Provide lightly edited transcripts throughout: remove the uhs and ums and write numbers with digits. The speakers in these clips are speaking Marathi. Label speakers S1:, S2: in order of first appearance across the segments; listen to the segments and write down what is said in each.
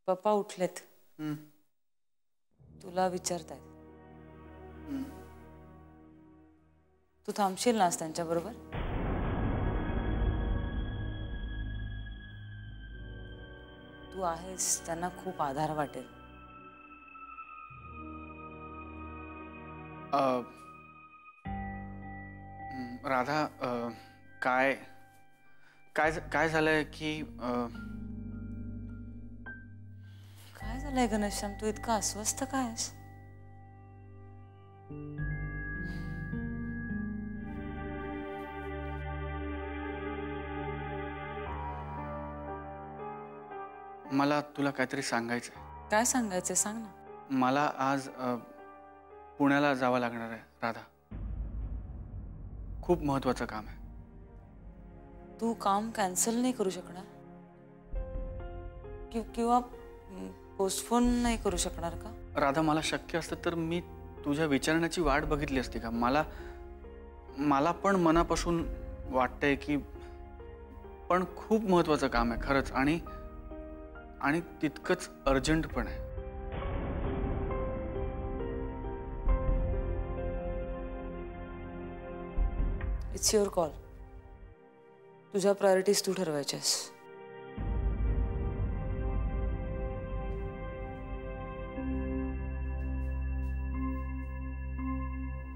S1: पप्पा उठलेत. तुला विचारतायत. तू थांबशील ना त्यांच्याबरोबर? तू आहेस त्यांना खूप आधार वाटेल.
S2: राधा, काय काय काय झालंय की
S1: काय झालंय घनश्याम? तू इतका अस्वस्थ काय आहेस?
S2: मला तुला काहीतरी सांगायचंय.
S1: काय सांगायचंय सांग ना.
S2: मला आज पुण्याला जावं लागणार आहे राधा. खूप महत्त्वाचं काम आहे.
S1: तू काम कॅन्सल नाही करू शकणार? किंवा पोस्टपोन नाही करू शकणार का?
S2: राधा, मला शक्य असतं तर मी तुझ्या विचारण्याची वाट बघितली असती का? मला पण मनापासून वाटतंय की पण खूप महत्त्वाचं काम आहे खरंच, आणि तितकंच अर्जंट पण आहे.
S1: It's your call. तुझ्या प्रायोरिटीज तू ठरवायच्यास.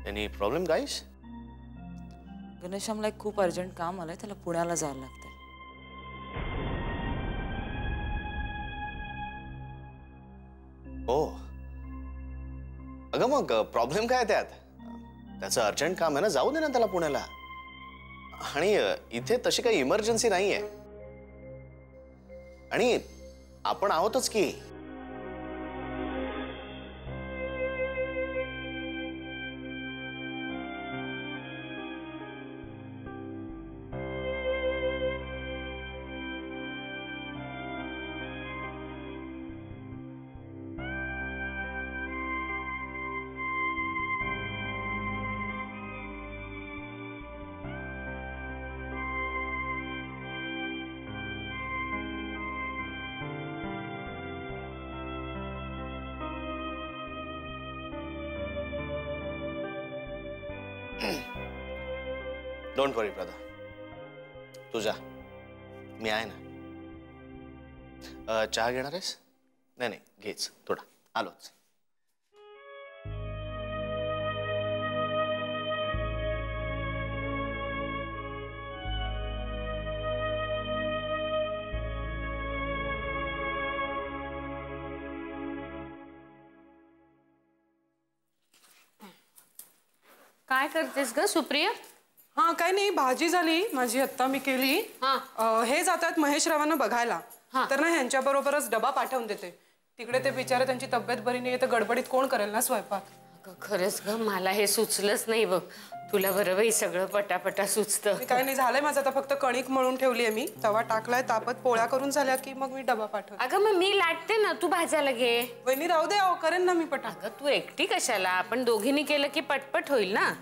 S3: Any problem guys?
S1: गणेशमला एक खूप अर्जंट काम आलंय, त्याला पुण्याला जायला लागतंय.
S3: हो. अगं मग प्रॉब्लेम काय त्यात? त्याचं अर्जंट काम आहे ना, जाऊ दे ना त्याला पुण्याला. आणि इथे तशी काही इमर्जन्सी नाहीये. आणि आपण आहोतच की. डोंट वरी ब्रदर, तू जा, मी आहे ना. चहा घेणार आहेस? नाही नाही, घेच थोडा, आलोच.
S4: काय करतेस ग सुप्रिया?
S5: हाँ, काही नाही, भाजी झाली माझी, आत्ता मी केली. हे जातात महेशरावांना बघायला, तर ना ह्यांच्या बरोबरच डबा पाठवून देते. तिकडे ते बिचारे, त्यांची तब्येत बरी नाही, तर गडबडीत कोण करेल ना स्वयंपाक.
S4: खरंच ग, मला हे सुचलंच नाही बघ. तुला बरोबर सगळं पटापटा सुचतं.
S5: काही नाही, झालंय माझं आता, फक्त कणिक मळून ठेवली आहे मी, तवा टाकलाय तापत, पोळ्या करून झाल्या की मग मी डबा पाठवते.
S4: अगं मग मी लाटते ना, तू भाजायला घे.
S5: वहिनी राहू दे, करेन ना मी पटा.
S4: अगं तू एकटी कशाला, आपण दोघींनी केलं की पटपट होईल ना.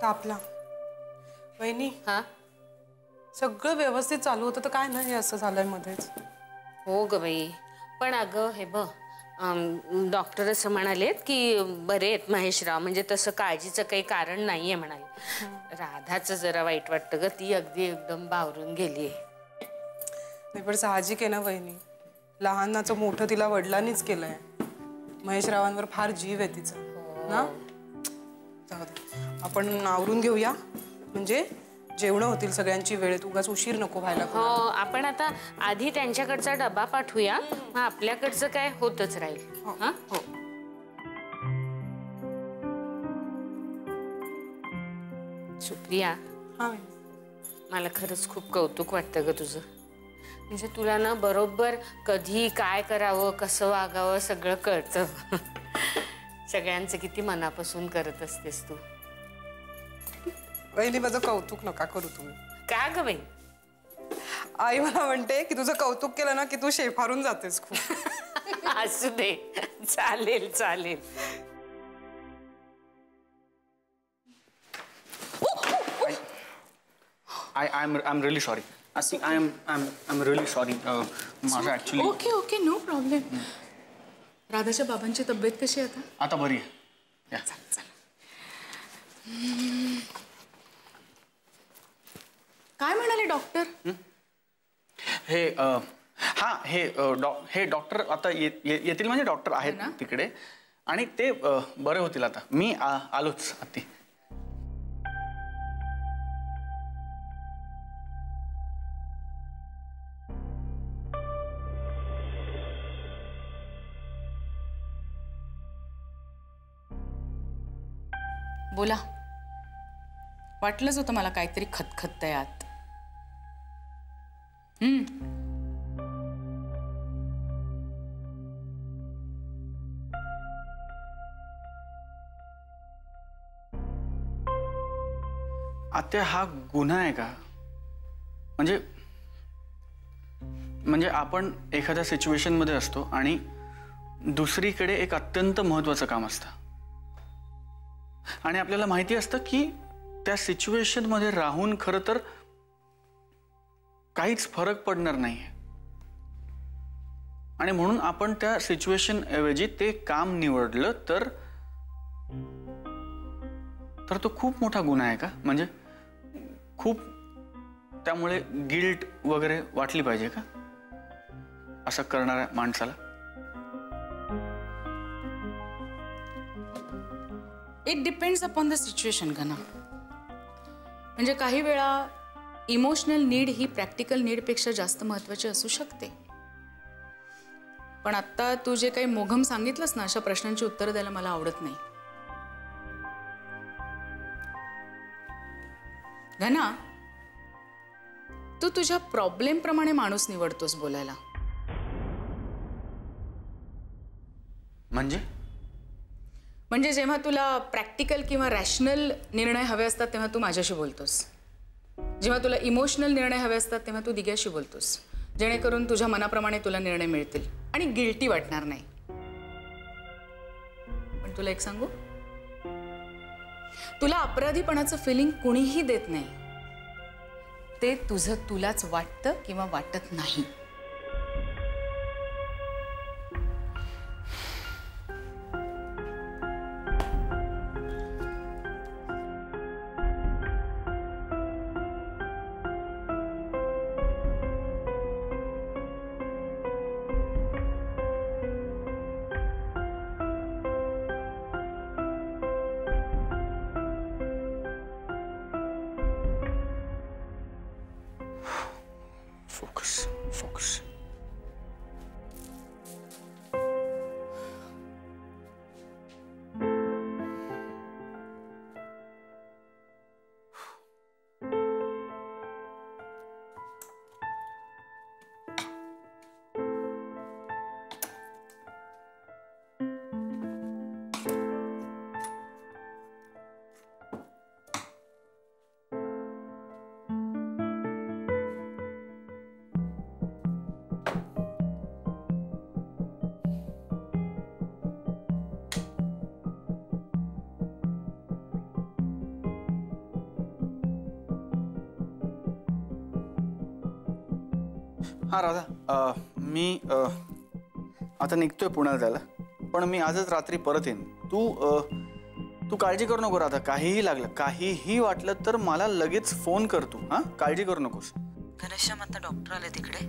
S5: तापला वहिनी. सगळं व्यवस्थित चालू होतं तर काय नाही असं झालंय मध्येच.
S4: हो ग बाई, पण अगं हे बघ, डॉक्टर असं म्हणालेत की बरे आहेत महेशराव, म्हणजे तसं काळजीचं काही कारण नाहीये म्हणाले. राधाचं जरा वाईट वाटतं ग, ती अगदी एकदम बावरून गेलीये.
S5: नाही पण साहजिक आहे ना वहिनी, लहानाचं मोठं तिला वडिलांनीच केलंय. महेशरावांवर फार जीव आहे तिचा ना. जाऊ दे, आपण आवरून घेऊया, म्हणजे जेवण होतील सगळ्यांची वेळेत, उगाच उशीर नको व्हायला.
S4: हो, आपण आता आधी त्यांच्याकडचा डबा पाठवूया, मग आपल्याकडचं काय होतच राहील. हा हो. सुप्रिया, मला खरंच खूप कौतुक वाटतं ग तुझं. म्हणजे तुला ना बरोबर कधी काय करावं, कसं वागावं सगळं कळतं. सगळ्यांचं किती मनापासून करत असतेस तू.
S5: वहिनी माझं कौतुक नका करू तुम्ही.
S4: का ग बाई?
S5: आई मला म्हणते की तुझं कौतुक केलं ना की तू शेफारून जातेस खूप.
S4: असू दे, चालेल चालेल.
S2: I am really sorry. I am really sorry. माझं actually.
S6: Okay okay, no problem. राधाच्या बाबांची तब्येत कशी आहे आता?
S2: आता बरी आहे. या.
S6: काय म्हणाले डॉक्टर?
S2: हे हे डॉक्टर आता येतील, म्हणजे डॉक्टर आहेत तिकडे आणि ते बरे होतील आता. मी आलोच आत्ती.
S6: बोला. वाटलंच होतं मला काहीतरी खतखततंय आत.
S2: आत्या, हा गुन्हा आहे का? म्हणजे आपण एखाद्या सिच्युएशन मध्ये असतो आणि दुसरीकडे एक अत्यंत महत्त्वाचं काम असतं आणि आपल्याला माहिती असतं की त्या सिच्युएशन मध्ये राहून खरं तर काहीच फरक पडणार नाहीये आणि म्हणून आपण त्या सिच्युएशन ऐवजी ते काम निवडलं तर तो खूप मोठा गुन्हा आहे का? म्हणजे खूप त्यामुळे गिल्ट वगैरे वाटली पाहिजे का असं करणाऱ्या माणसाला?
S6: It depends upon the situation घना. म्हणजे काही वेळा इमोशनल नीड ही प्रॅक्टिकल नीडपेक्षा जास्त महत्त्वाची असू शकते. पण आत्ता तू जे काही मोघम सांगितलंस ना, अशा प्रश्नांची उत्तरं द्यायला मला आवडत नाही. घना, तू तुझ्या प्रॉब्लेम प्रमाणे माणूस निवडतोस बोलायला. म्हणजे जेव्हा तुला प्रॅक्टिकल किंवा रॅशनल निर्णय हवे असतात तेव्हा तू माझ्याशी बोलतोस. जेव्हा तुला इमोशनल निर्णय हवे असतात तेव्हा तू दिग्याशी बोलतोस, जेणेकरून तुझ्या मनाप्रमाणे तुला निर्णय मिळतील आणि गिल्टी वाटणार नाही. पण तुला एक सांगू, तुला अपराधीपणाचं फिलिंग कुणीही देत नाही. ते तुझं तुलाच वाटतं किंवा वाटत नाही.
S2: फोकस. हा राधा, मी आता निघतोय पुण्याला जायला, पण मी आजच रात्री परत येईन. तू काळजी करू नको राधा. काहीही लागलं, काहीही वाटलं तर मला लगेच फोन कर तू. हा, काळजी करू नकोस.
S1: घनश्याम, आता डॉक्टर आले तिकडे,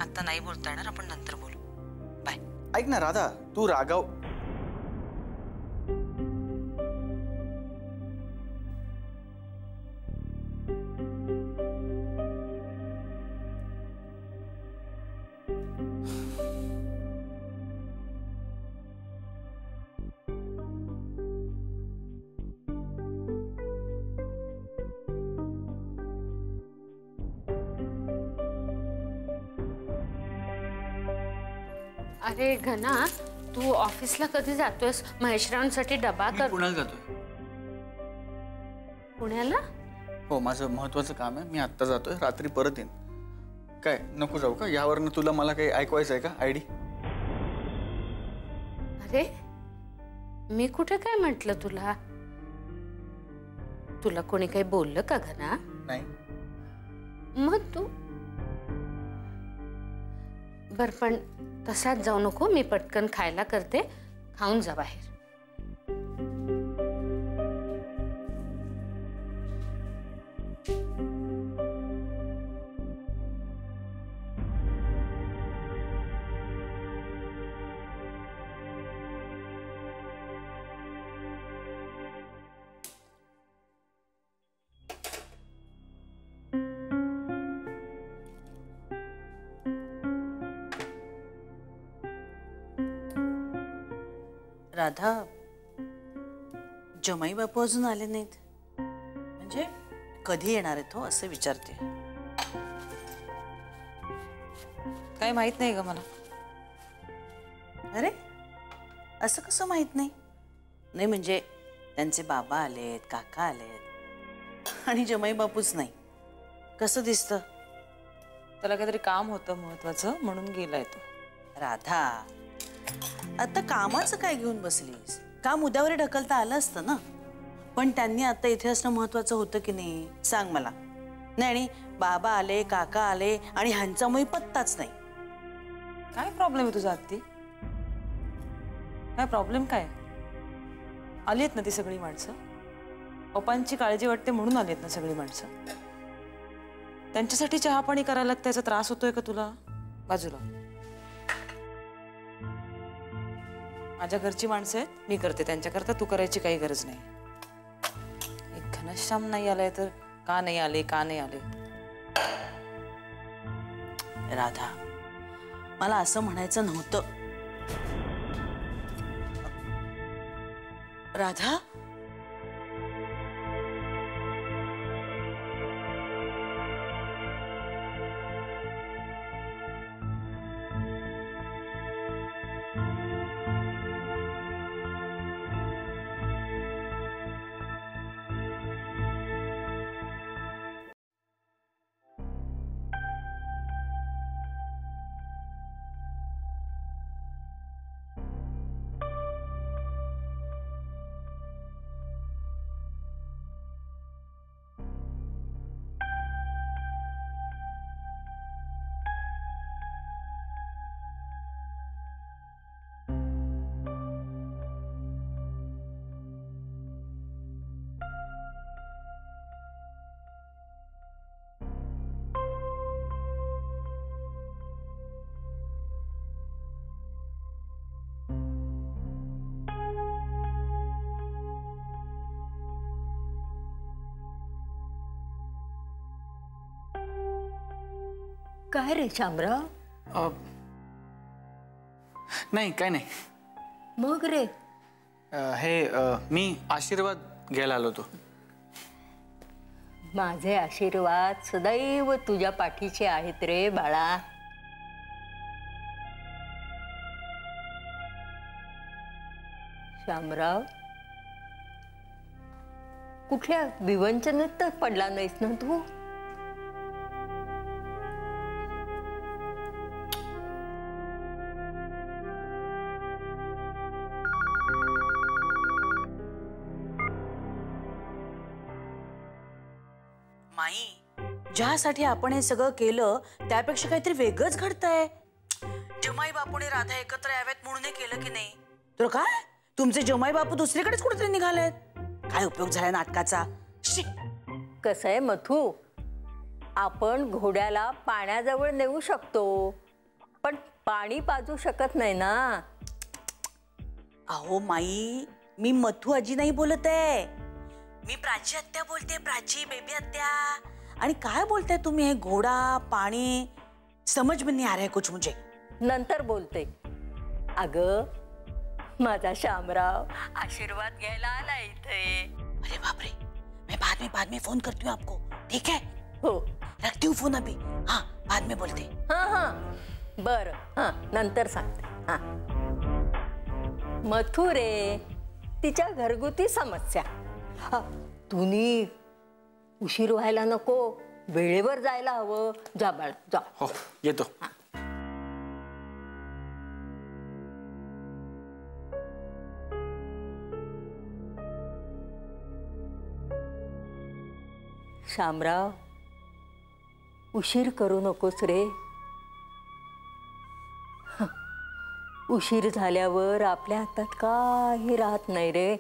S1: आता नाही बोलता येणार, आपण नंतर बोलू. बाय.
S2: ऐक ना राधा, तू रागाव.
S4: अरे घना, तू ऑफिसला कधी जातोयस? महेशरावांसाठी डबा कर.
S2: पुण्याला जातोय.
S4: पुण्याला?
S2: हो, माझं महत्वाचं काम आहे. मी आत्ता जातोय, रात्री परत येईन. काय नको जाऊ का? यावरनं तुला मला काही ऐकवायचं आहे का? आयडी?
S4: अरे मी कुठे काय म्हटलं तुला? तुला कोणी काही बोललं का घना?
S2: नाही.
S4: मग तू बर, पण तसाच जाऊ नको. मी पटकन खायला करते, खाऊन जा बाहेर.
S7: राधा, जमाई बापू अजून आले नाहीत. म्हणजे कधी येणार आहेत हो असं विचारते.
S5: काही माहित नाही ग मला.
S7: अरे असं कसं माहित नाही? नाही म्हणजे त्यांचे बाबा आलेत, काका आलेत आणि जमाई बापूच नाही. कसं दिसतं?
S5: त्याला काहीतरी काम होतं महत्वाचं म्हणून गेलाय तो.
S7: राधा, आता कामाचं काय घेऊन बसलीस? काम उद्यावर ढकलता आलं असतं ना. पण त्यांनी आता इथे असणं महत्वाचं होतं की नाही सांग मला. नाही आणि बाबा आले, काका आले आणि ह्यांच्यामुळे पत्ताच नाही.
S5: काय प्रॉब्लेम आहे तुझा आत्ती? काय प्रॉब्लेम काय? आली आहेत ना ती सगळी माणसं. पप्पांची काळजी वाटते म्हणून आली आहेत ना सगळी माणसं. त्यांच्यासाठी चहा पाणी करायला त्याचा त्रास होतोय का तुला? बाजूला. माझ्या घरची माणसं आहेत, मी करते त्यांच्याकरता. तू करायची काही गरज नाही. एक घनश्याम नाही आलाय तर का नाही आले, का नाही आले?
S7: राधा, मला असं म्हणायचं नव्हतं. राधा,
S8: काय रे शामराव?
S2: नाही काय नाही.
S8: मग रे?
S2: मी आशीर्वाद घ्यायला आलो होतो.
S8: माझे आशीर्वाद सदैव तुझ्या पाठीचे आहेत रे बाळा. शामराव, कुठल्या विवंचनेत तर पडला नाहीस ना तू?
S7: माई, ज्यासाठी आपण हे सगळं केलं त्यापेक्षा काहीतरी वेगळंच घडतंय. जमाई बापूने राधा एकत्र याव्यात म्हणून हे केलं की नाही? तर काय तुमचे जमाई बापू दुसरीकडेच कुठेतरी निघालेत? काय उपयोग झाला नाटकाचा?
S8: कसं आहे मथू, आपण घोड्याला पाण्याजवळ नेऊ शकतो पण पाणी पाजू शकत नाही ना.
S7: अहो माई, मी मथू आजी नाही बोलत आहे, मी प्राची आत्या बोलते. प्राची बेबी आत्या. आणि काय बोलताय तुम्ही? हे घोडा पाणी समझ में नहीं आ रहा है कुछ मुझे.
S8: नंतर बोलते. अगं, माझा शामराव आशीर्वाद घ्यायला आला इथे.
S7: अरे बाप रे, मैं बाद में फोन करती हूँ आपको, ठीक है?
S8: हो,
S7: रखती हूँ फोन अभी. हाँ, बाद में बोलते.
S8: हाँ हाँ, बरं, हाँ नंतर सांगते. हाँ, मथू रे, तिच्या घरगुती समस्या. तुम्ही उशीर व्हायला नको, वेळेवर जायला हवं. जा बाळा जा.
S2: हो, येतो.
S8: शामराव, उशीर करू नकोस रे. उशीर झाल्यावर आपल्या हातात काही राहत नाही रे.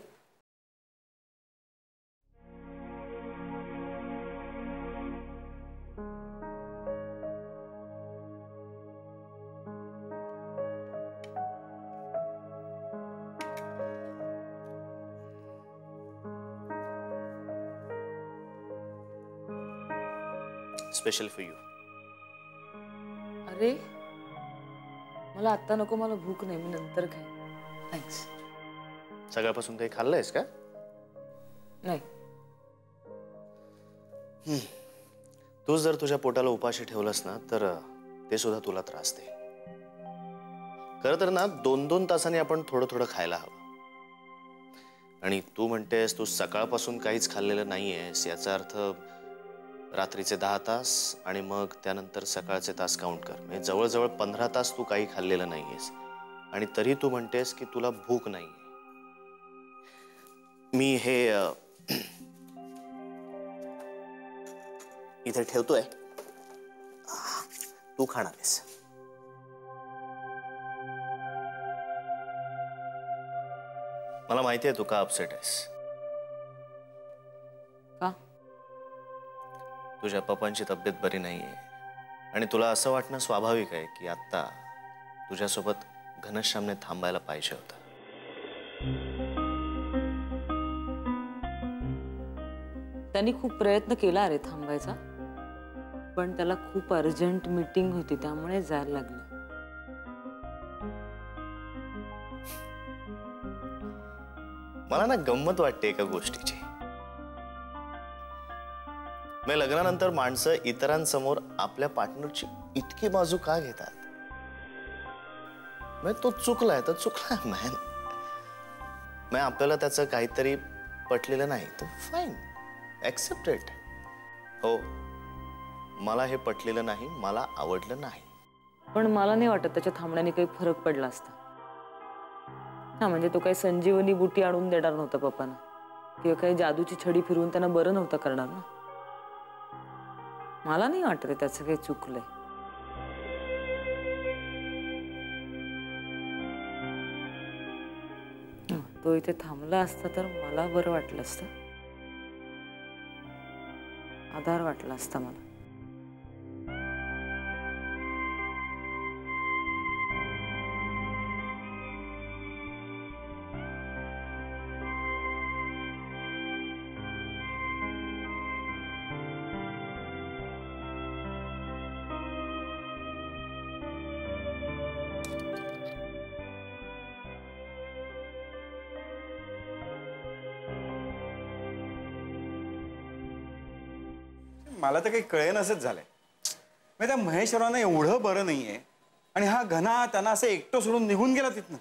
S3: Special for you.
S9: अरे मला आत्ता नको, मला भूक नाही, मी नंतर खाईन. थँक्स.
S3: सकाळपासून काही खाल्लंयस का?
S9: नाही.
S3: तू जर तुझ्या पोटाला उपाशी ठेवलंस ना तर ते सुद्धा तुला त्रास दे. खरं तर ना 2-2 तासांनी आपण थोडं थोडं खायला हवं. आणि तू म्हणतेस तू सकाळपासून काहीच खाल्लेलं नाहीयेस, याचा अर्थ रात्रीचे 10 तास आणि मग त्यानंतर सकाळचे तास काउंट कर. म्हणजे जवळजवळ 15 तास तू काही खाल्लेलं नाहीयेस आणि तरी तू म्हणतेस की तुला भूक नाहीये. मी हे इथे ठेवतोय, तू खाणार आहेस. मला माहिती आहे तू का अपसेट आहेस.
S9: का?
S3: तुझ्या पप्पांची तब्येत बरी नाहीये आणि तुला असं वाटणं स्वाभाविक आहे की आता तुझ्यासोबत घनश्यामने थांबायला पाहिजे होतं.
S9: त्यांनी खूप प्रयत्न केला रे थांबायचा, पण त्याला खूप अर्जंट मीटिंग होती त्यामुळे जायला लागलं.
S3: मला ना गंमत वाटते एका गोष्टीची. मी लग्नानंतर माणसं इतरांसमोर आपल्या पार्टनरची इतकी बाजू का घेतात. तो चुकलाय तर चुकलाय मॅन. मग आपल्याला त्याचं काहीतरी पटलेलं नाही तर फाईन, ऍक्सेप्ट इट. हो, मला हे पटलेलं नाही, मला आवडलं नाही.
S9: पण मला नाही वाटत त्याच्या थांबण्याने काही फरक पडला असता. हा म्हणजे तो काही संजीवनी बुटी आणून देणार नव्हता पप्पांना, किंवा काही जादूची छडी फिरवून त्यांना बरं नव्हतं करणार ना. मला नाही वाटत त्याचं काही चुकलंय. तो इथे थांबला असता तर मला बरं वाटलं असतं, आधार वाटला असता मला.
S10: मला तर काही कळेनासच झालंय. म्हणजे त्या महेश्वरांना एवढं बरं नाहीये आणि हा घना त्यांना असं एकटं सोडून निघून गेला तिथनं.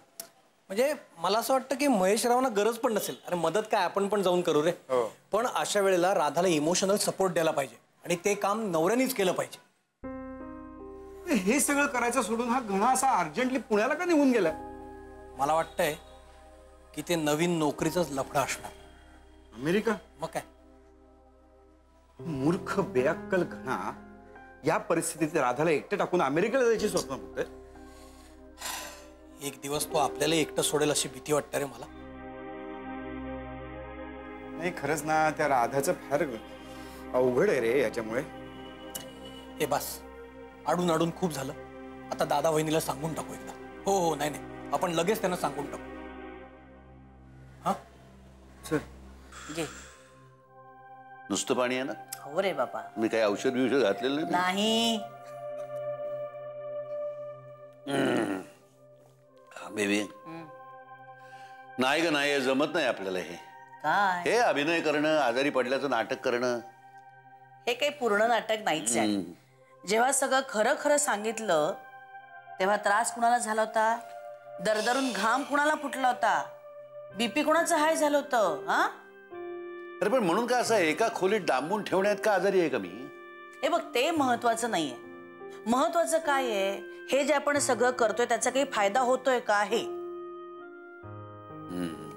S11: म्हणजे मला असं वाटतं की महेशरावांना गरज पण नसेल. अरे मदत काय आपण पण जाऊन करू रे. पण अशा वेळेला राधाला इमोशनल सपोर्ट द्यायला पाहिजे आणि ते काम नवऱ्यानेच केलं पाहिजे.
S10: हे सगळं करायचं सोडून हा घना असा अर्जंटली पुण्याला का निघून गेलाय.
S11: मला वाटतंय की ते नवीन नोकरीचाच लफडा असणार.
S10: अमेरिका?
S11: मग काय.
S10: मूर्ख बेअक्कल घना या परिस्थितीत राधाला एकटं टाकून अमेरिकेला जायची स्वप्न बघतोय.
S11: एक दिवस तो आपल्याला एकटं सोडेल अशी भीती वाटते रे मला.
S10: नाही खरंच ना, त्या राधाचं फार अवघड आहे रे याच्यामुळे.
S11: हे बस, अडून अडून खूप झालं. आता दादा वहिनीला सांगून टाकू एकदा. हो हो, नाही नाही, आपण लगेच त्यांना सांगून टाकू. हा
S10: चल
S7: घे.
S12: नुसतं पाणी आहे ना?
S7: हो रे बाबा.
S12: मी काही औषध बिवषध घातलेलं
S7: नाही.
S12: बेबी नाही ग, नाही जमत नाही आपल्याला हे.
S7: काय
S12: हे अभिनय करणं, आजारी पडल्याचं नाटक करणं,
S7: हे काही पूर्ण नाटक नाहीच आहे. जेव्हा सगळं खरं खरं सांगितलं तेव्हा त्रास कुणाला झाला होता, दरदरून घाम कुणाला फुटला होता, बीपी कुणाचं हाय झालं होतं. हा
S12: अरे पण म्हणून काय असं एका खोलीत डांबून ठेवण्यात का आजारी आहे का मी?
S7: हे बघ, ते महत्वाचं नाहीये. महत्वाचं काय आहे, हे जे आपण सगळं करतोय त्याचा काही फायदा होतोय का हे.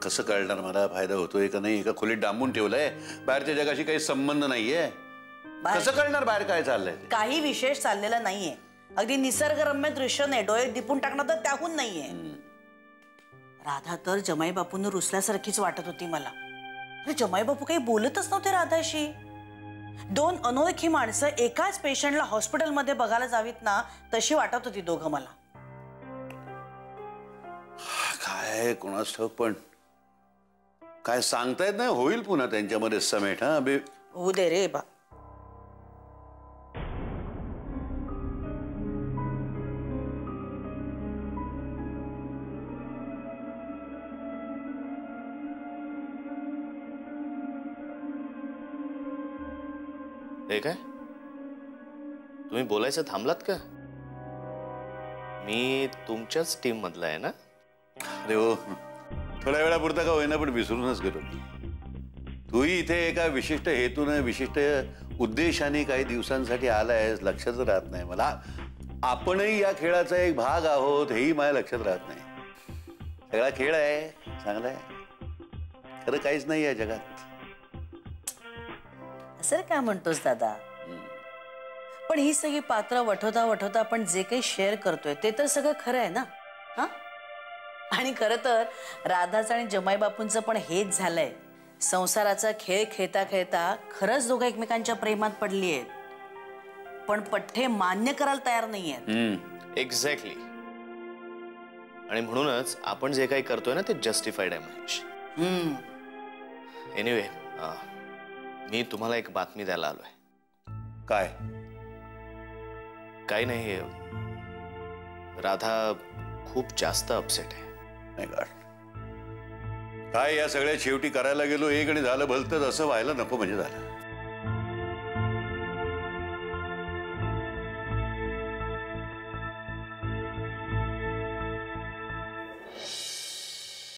S12: कसं कळणार मला फायदा होतोय का नाही? एका खोलीत डांबून ठेवलंय, बाहेरच्या जगाशी काही संबंध नाहीये. कसं कळणार बाहेर काय चाललंय ते?
S7: काही विशेष चाललेलं नाहीये. अगदी निसर्गरम्य दृश्य नाही, डोळे दिपून टाकणं तर त्याहून नाहीये. राधा तर जमाई बापूंना रुसल्यासारखीच वाटत होती मला. अरे जमाई बापू काही बोलतच नव्हते राधाशी. 2 अनोळखी माणसं एकाच पेशंटला हॉस्पिटलमध्ये बघायला जावीत ना, तशी वाटत होती दोघं मला.
S12: काय कोणास ठाऊक, पण काय सांगता येत नाही. होईल पुन्हा त्यांच्यामध्ये समेट. हा बे
S7: होऊ दे रे बा.
S3: हे काय तुम्ही बोलायचं थांबलात का? मी तुमच्याच टीम मधला आहे ना?
S12: अरे हो, थोड्या वेळापुरता का होईना पण विसरूनच गेलो. तूही इथे एका विशिष्ट हेतूने विशिष्ट उद्देशाने काही दिवसांसाठी आलायस, लक्षात राहत नाही मला. आपणही या खेळाचा एक भाग आहोत हेही माझ्या लक्षात राहत नाही. सगळा खेळ आहे, चांगला आहे, खरं काहीच नाही या जगात.
S7: असं काय म्हणतोस दादा? पण ही सगळी पात्र वठवता वठवता आपण जे काही शेअर करतोय ते तर सगळं खरं आहे ना? हा, आणि खरं तर राधाचं आणि जमाई बापूंचं पण हेच झालंय. संसाराचा खेळ खेळता खेळता खरंच दोघं एकमेकांच्या प्रेमात पडली आहेत, पण पठ्ठे मान्य करायला तयार नाहीयेत.
S3: एक्झॅक्टली. आणि म्हणूनच आपण जे काही करतोय ना ते जस्टिफाईड आहे महेश. एनिवे, मी तुम्हाला एक बातमी द्यायला आलोय.
S12: काय?
S3: काही नाही, राधा खूप जास्त अपसेट आहे.
S12: नाही का? काय या सगळ्या शेवटी करायला गेलो एक आणि झालं भलतंच, असं व्हायला नको म्हणजे झालं.